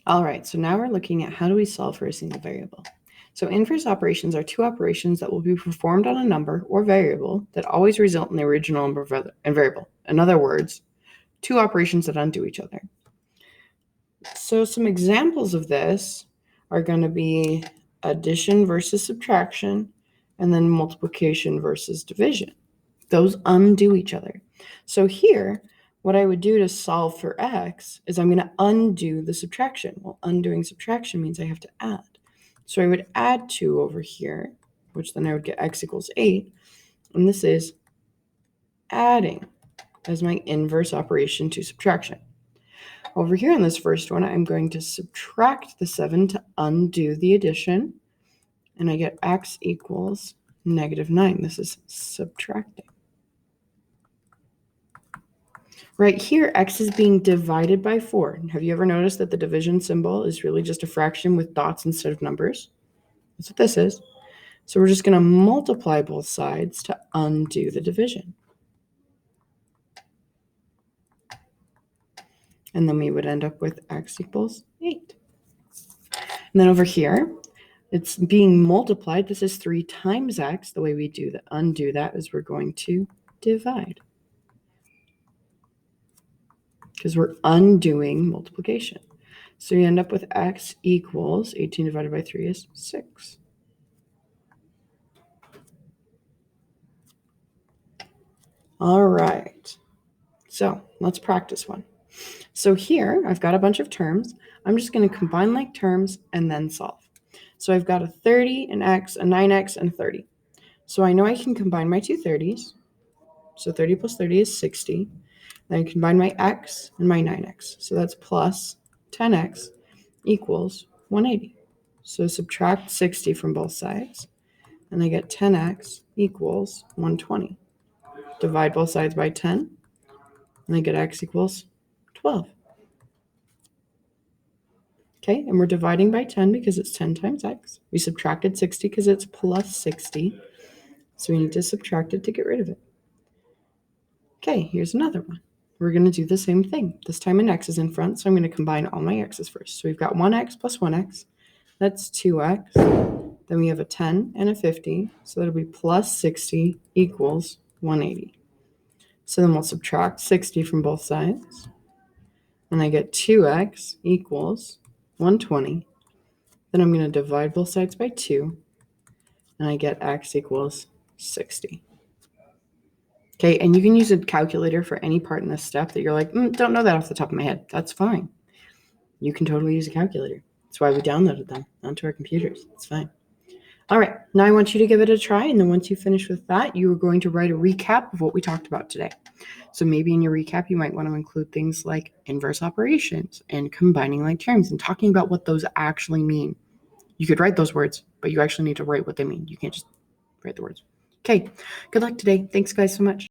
All right, so now we're looking at how do we solve for a single variable. So inverse operations are two operations that will be performed on a number or variable that always result in the original number and variable. In other words, two operations that undo each other. So some examples of this are going to be addition versus subtraction, and then multiplication versus division. Those undo each other. So here, what I would do to solve for x is I'm going to undo the subtraction. Well, undoing subtraction means I have to add. So I would add 2 over here, which then I would get x equals 8. And this is adding as my inverse operation to subtraction. Over here in this first one, I'm going to subtract the 7 to undo the addition. And I get x equals -9. This is subtracting. Right here, x is being divided by 4. Have you ever noticed that the division symbol is really just a fraction with dots instead of numbers? That's what this is. So we're just going to multiply both sides to undo the division. And then we would end up with x equals 8. And then over here, it's being multiplied. This is 3 times x. The way we undo that is we're going to divide, because we're undoing multiplication. So you end up with x equals 18 divided by 3 is 6. All right, so let's practice one. So here I've got a bunch of terms. I'm just going to combine like terms and then solve. So I've got a 30, an x, a 9x, and 30. So I know I can combine my two 30s. So 30 plus 30 is 60. Then I combine my x and my 9x. So that's plus 10x equals 180. So subtract 60 from both sides, and I get 10x equals 120. Divide both sides by 10, and I get x equals 12. Okay, and we're dividing by 10 because it's 10 times x. We subtracted 60 because it's plus 60. So we need to subtract it to get rid of it. Okay, here's another one. We're going to do the same thing. This time an x is in front, so I'm going to combine all my x's first. So we've got 1x plus 1x. That's 2x. Then we have a 10 and a 50. So that'll be plus 60 equals 180. So then we'll subtract 60 from both sides. And I get 2x equals 120. Then I'm going to divide both sides by 2. And I get x equals 60. Okay, and you can use a calculator for any part in this step that you're like, don't know that off the top of my head. That's fine. You can totally use a calculator. That's why we downloaded them onto our computers. It's fine. All right, now I want you to give it a try, and then once you finish with that, you are going to write a recap of what we talked about today. So maybe in your recap, you might want to include things like inverse operations and combining like terms and talking about what those actually mean. You could write those words, but you actually need to write what they mean. You can't just write the words. Okay, good luck today. Thanks, guys, so much.